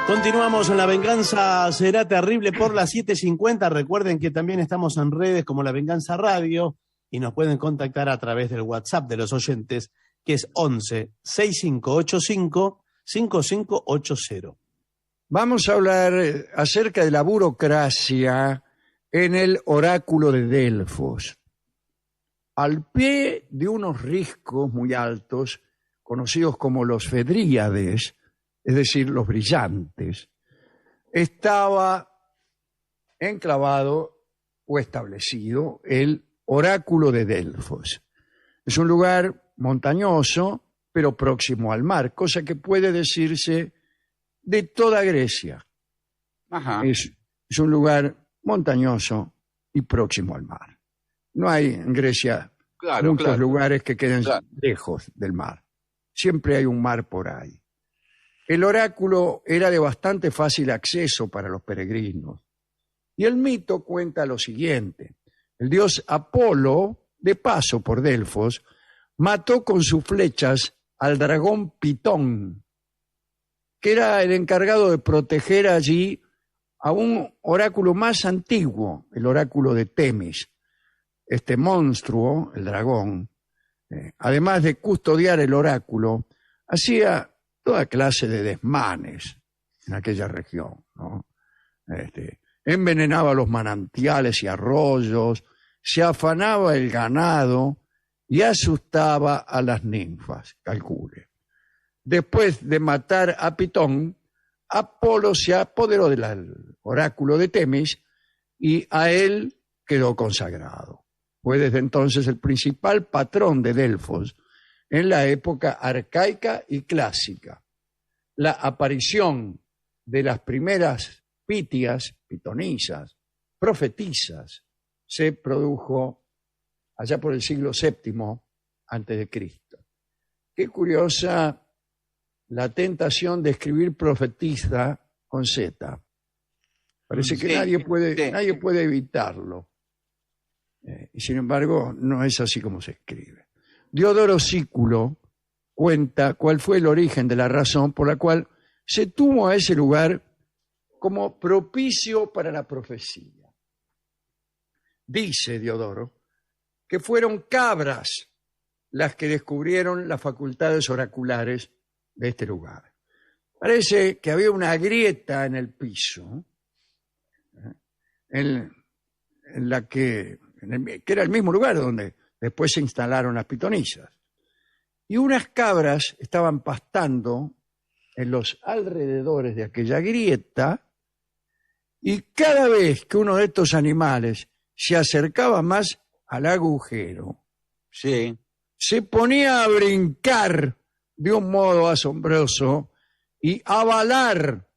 Continuamos en La Venganza Será Terrible por las 7:50. Recuerden que también estamos en redes como La Venganza Radio y nos pueden contactar a través del WhatsApp de los oyentes, que es 11 6585 5580. Vamos a hablar acerca de la burocracia en el oráculo de Delfos. Al pie de unos riscos muy altos, conocidos como los Fedríades, es decir, los brillantes, estaba enclavado o establecido el oráculo de Delfos. Es un lugar montañoso, pero próximo al mar, cosa que puede decirse de toda Grecia. Ajá. Es un lugar montañoso y próximo al mar. No hay en Grecia muchos lugares que queden lejos del mar. Siempre hay un mar por ahí. El oráculo era de bastante fácil acceso para los peregrinos. Y el mito cuenta lo siguiente. El dios Apolo, de paso por Delfos, mató con sus flechas al dragón Pitón, que era el encargado de proteger allí a un oráculo más antiguo, el oráculo de Temis. Este monstruo, el dragón, además de custodiar el oráculo, hacía toda clase de desmanes en aquella región, ¿no? Envenenaba los manantiales y arroyos, se afanaba el ganado y asustaba a las ninfas, calcule. Después de matar a Pitón, Apolo se apoderó del oráculo de Temis y a él quedó consagrado. Fue desde entonces el principal patrón de Delfos en la época arcaica y clásica. La aparición de las primeras pitias, pitonisas, profetisas, se produjo allá por el siglo VII antes de Cristo. Qué curiosa la tentación de escribir profetisa con Z. Parece que nadie puede evitarlo. Y sin embargo, no es así como se escribe. Diodoro Sículo cuenta cuál fue el origen de la razón por la cual se tuvo a ese lugar como propicio para la profecía. Dice Diodoro que fueron cabras las que descubrieron las facultades oraculares de este lugar. Parece que había una grieta en el piso, en la que era el mismo lugar donde después se instalaron las pitonisas. Y unas cabras estaban pastando en los alrededores de aquella grieta, y cada vez que uno de estos animales se acercaba más al agujero, se ponía a brincar de un modo asombroso y a balar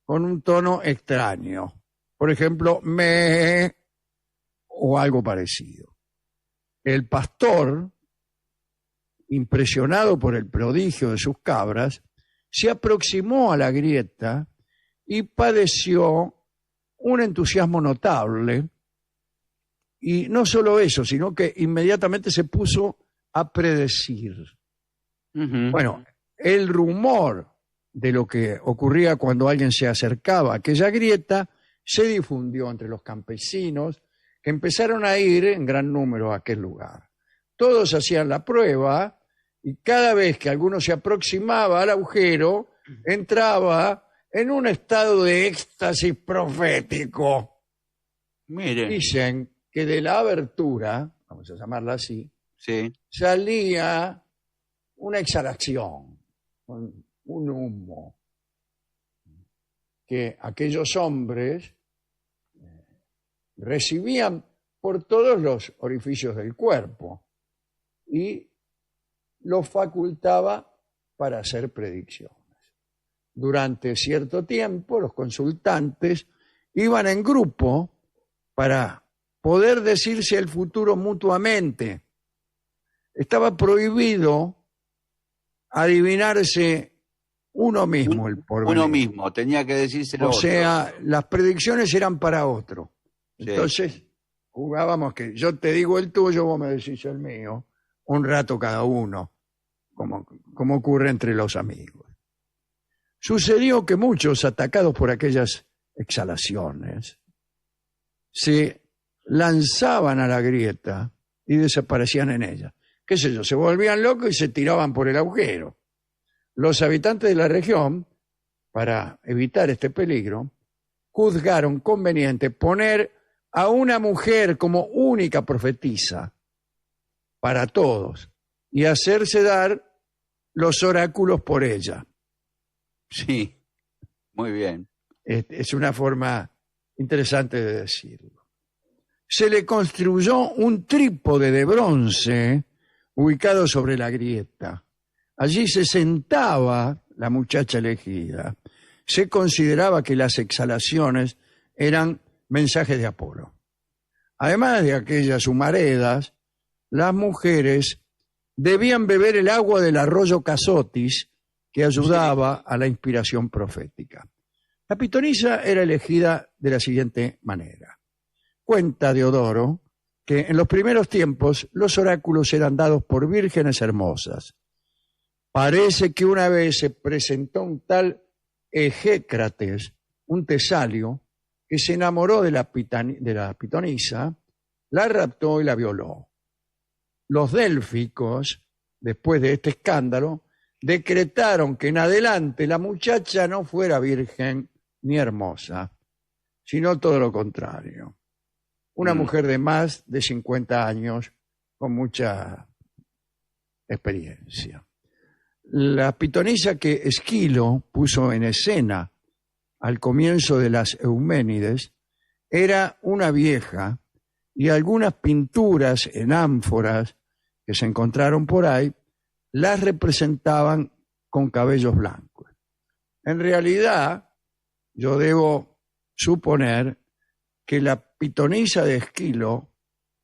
con un tono extraño. Por ejemplo, me o algo parecido. El pastor, impresionado por el prodigio de sus cabras, se aproximó a la grieta y padeció un entusiasmo notable. Y no solo eso, sino que inmediatamente se puso a predecir. Bueno, el rumor de lo que ocurría cuando alguien se acercaba a aquella grieta se difundió entre los campesinos, que empezaron a ir en gran número a aquel lugar. Todos hacían la prueba y cada vez que alguno se aproximaba al agujero, entraba en un estado de éxtasis profético. Mire. Dicen que de la abertura, vamos a llamarla así, salía una exhalación, un humo, que aquellos hombres recibían por todos los orificios del cuerpo y los facultaba para hacer predicciones. Durante cierto tiempo, los consultantes iban en grupo para poder decirse el futuro mutuamente. Estaba prohibido adivinarse uno mismo el porvenir. Uno mismo, tenía que decírselo. O sea, las predicciones eran para otro. Entonces, jugábamos que yo te digo el tuyo, vos me decís el mío, un rato cada uno, como ocurre entre los amigos. Sucedió que muchos, atacados por aquellas exhalaciones, se lanzaban a la grieta y desaparecían en ella. ¿Qué sé yo? Se volvían locos y se tiraban por el agujero. Los habitantes de la región, para evitar este peligro, juzgaron conveniente poner a una mujer como única profetisa para todos y hacerse dar los oráculos por ella. Sí, muy bien. Es una forma interesante de decirlo. Se le construyó un trípode de bronce ubicado sobre la grieta. Allí se sentaba la muchacha elegida. Se consideraba que las exhalaciones eran mensajes de Apolo. Además de aquellas humaredas, las mujeres debían beber el agua del arroyo Casotis, que ayudaba a la inspiración profética. La pitonisa era elegida de la siguiente manera. Cuenta Deodoro que en los primeros tiempos los oráculos eran dados por vírgenes hermosas. Parece que una vez se presentó un tal Egécrates, un tesalio, que se enamoró de la pitonisa, la raptó y la violó. Los délficos, después de este escándalo, decretaron que en adelante la muchacha no fuera virgen ni hermosa, sino todo lo contrario. Una mujer de más de 50 años con mucha experiencia. La pitonisa que Esquilo puso en escena al comienzo de las Euménides era una vieja, y algunas pinturas en ánforas que se encontraron por ahí las representaban con cabellos blancos. En realidad, yo debo suponer que la pitonisa de Esquilo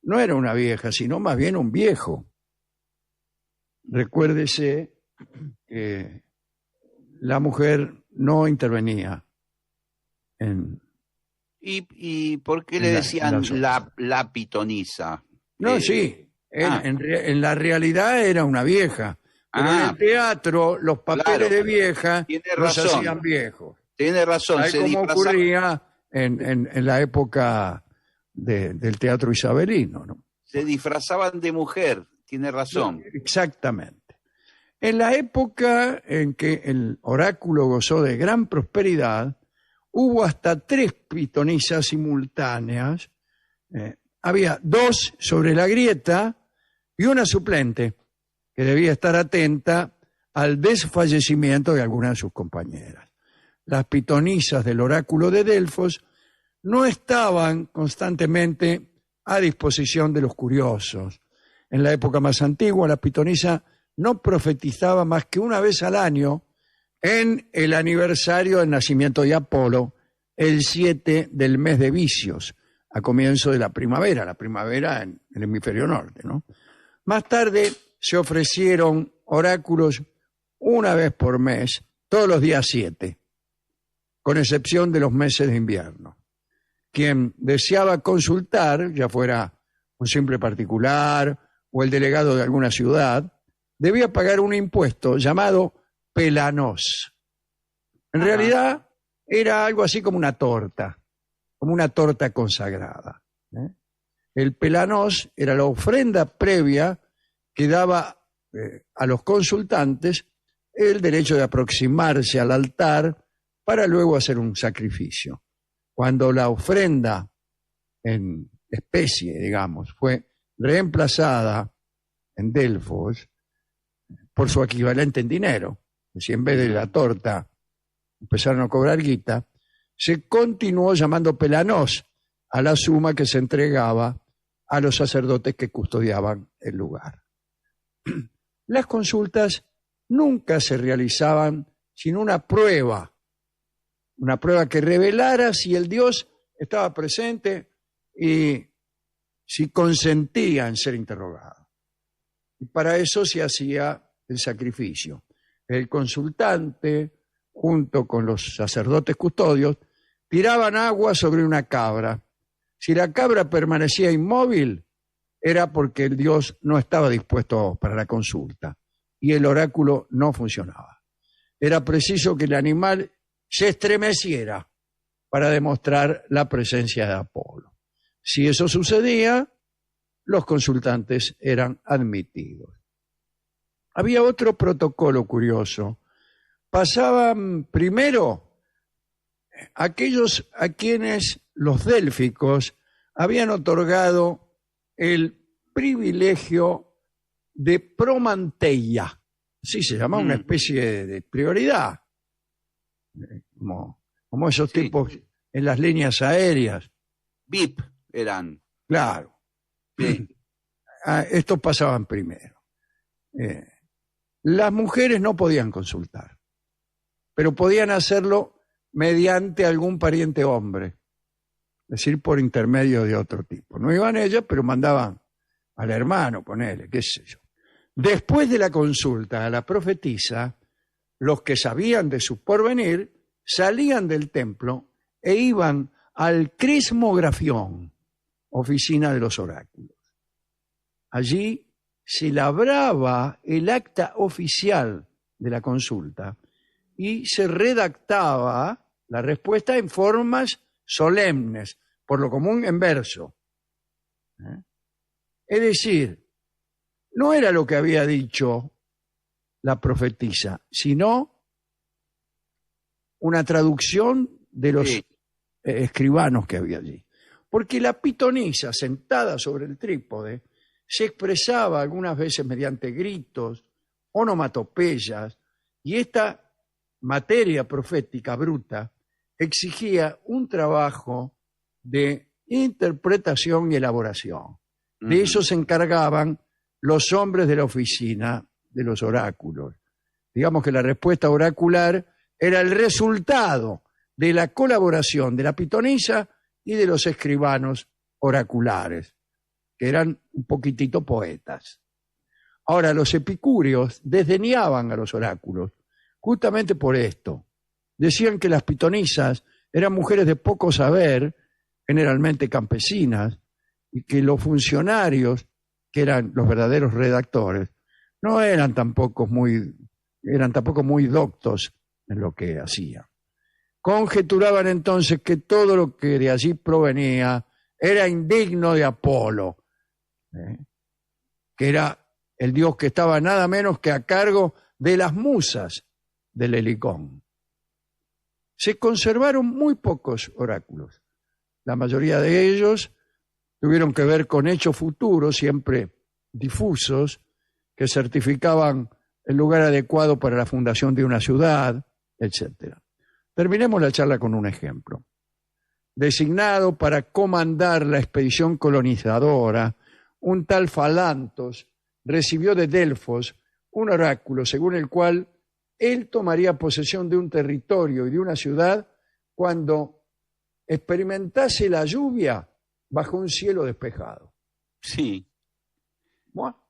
no era una vieja, sino más bien un viejo. Recuérdese que la mujer no intervenía en... ¿Y por qué le decían la pitonisa? No, sí, en la realidad era una vieja, pero en el teatro los papeles de vieja los hacían viejos. Tiene razón. Tal como ocurría en la época del teatro isabelino, ¿no? Se disfrazaban de mujer, tiene razón. Exactamente. En la época en que el oráculo gozó de gran prosperidad, hubo hasta 3 pitonisas simultáneas. Había 2 sobre la grieta y una suplente que debía estar atenta al desfallecimiento de algunas de sus compañeras. Las pitonisas del oráculo de Delfos no estaban constantemente a disposición de los curiosos. En la época más antigua, la pitonisa no profetizaba más que una vez al año en el aniversario del nacimiento de Apolo, el 7 del mes de Vicios, a comienzo de la primavera en el hemisferio norte, ¿no? Más tarde se ofrecieron oráculos una vez por mes, todos los días 7, con excepción de los meses de invierno. Quien deseaba consultar, ya fuera un simple particular o el delegado de alguna ciudad, debía pagar un impuesto llamado pelanos. En realidad era algo así como una torta consagrada. El pelanos era la ofrenda previa que daba a los consultantes el derecho de aproximarse al altar para luego hacer un sacrificio. Cuando la ofrenda en especie, digamos, fue reemplazada en Delfos por su equivalente en dinero, si en vez de la torta empezaron a cobrar guita, se continuó llamando pelanos a la suma que se entregaba a los sacerdotes que custodiaban el lugar. Las consultas nunca se realizaban sin una prueba que revelara si el Dios estaba presente y si consentía en ser interrogado. Y para eso se hacía el sacrificio. El consultante, junto con los sacerdotes custodios, tiraban agua sobre una cabra. Si la cabra permanecía inmóvil, era porque el Dios no estaba dispuesto para la consulta y el oráculo no funcionaba. era preciso que el animal se estremeciera para demostrar la presencia de Apolo. Si eso sucedía, los consultantes eran admitidos. Había otro protocolo curioso. Pasaban primero aquellos a quienes los délficos habían otorgado el privilegio de promanteia. Sí, se llama una especie de prioridad. Como esos tipos en las líneas aéreas. VIP eran. Claro. Sí. Estos pasaban primero. Las mujeres no podían consultar, pero podían hacerlo mediante algún pariente hombre, es decir, por intermedio de otro tipo. No iban ellas, pero mandaban al hermano, ponele, qué sé yo. Después de la consulta a la profetisa, los que sabían de su porvenir salían del templo e iban al crismografión, oficina de los oráculos. Allí se labraba el acta oficial de la consulta y se redactaba la respuesta en formas solemnes, por lo común en verso. Es decir, no era lo que había dicho la profetisa, sino una traducción de los escribanos que había allí. Porque la pitonisa, sentada sobre el trípode, se expresaba algunas veces mediante gritos, onomatopeyas, y esta materia profética bruta exigía un trabajo de interpretación y elaboración. De eso se encargaban los hombres de la oficina de los oráculos. Digamos que la respuesta oracular era el resultado de la colaboración de la pitonisa y de los escribanos oraculares, que eran un poquitito poetas. Ahora, los epicúreos desdeñaban a los oráculos, justamente por esto. Decían que las pitonisas eran mujeres de poco saber, generalmente campesinas, y que los funcionarios, que eran los verdaderos redactores, no eran tampoco muy doctos en lo que hacían. Conjeturaban entonces que todo lo que de allí provenía era indigno de Apolo, que era el dios que estaba nada menos que a cargo de las musas del Helicón. Se conservaron muy pocos oráculos. La mayoría de ellos tuvieron que ver con hechos futuros, siempre difusos, que certificaban el lugar adecuado para la fundación de una ciudad, etc. Terminemos la charla con un ejemplo. Designado para comandar la expedición colonizadora, un tal Falantos recibió de Delfos un oráculo según el cual él tomaría posesión de un territorio y de una ciudad cuando experimentase la lluvia bajo un cielo despejado. Sí. Bueno,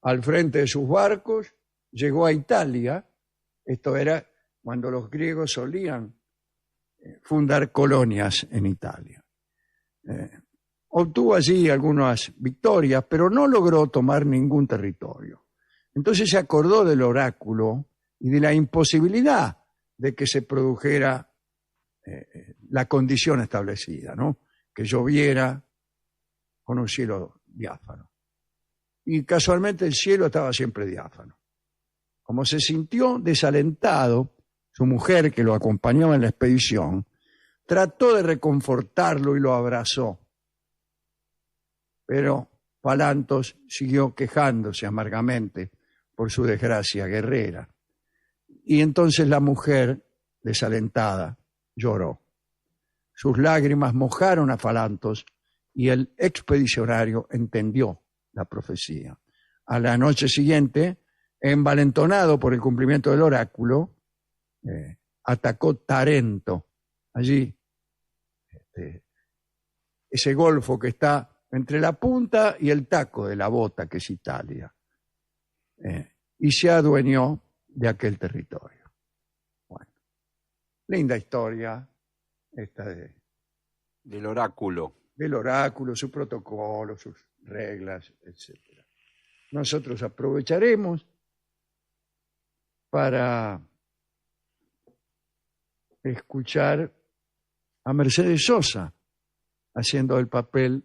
al frente de sus barcos llegó a Italia. Esto era cuando los griegos solían fundar colonias en Italia. Obtuvo allí algunas victorias, pero no logró tomar ningún territorio. Entonces se acordó del oráculo y de la imposibilidad de que se produjera la condición establecida, ¿no? Que lloviera con un cielo diáfano. Y casualmente el cielo estaba siempre diáfano. Como se sintió desalentado, su mujer, que lo acompañaba en la expedición, trató de reconfortarlo y lo abrazó. Pero Falantos siguió quejándose amargamente por su desgracia guerrera. Y entonces la mujer, desalentada, lloró. Sus lágrimas mojaron a Falantos y el expedicionario entendió la profecía. A la noche siguiente, envalentonado por el cumplimiento del oráculo, atacó Tarento, allí, ese golfo que está entre la punta y el taco de la bota, que es Italia, y se adueñó de aquel territorio. Bueno, linda historia esta del oráculo. Del oráculo, su protocolo, sus reglas, etc. Nosotros aprovecharemos para escuchar a Mercedes Sosa haciendo el papel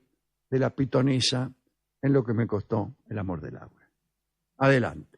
de la pitonisa en Lo que me costó el amor del agua. Adelante.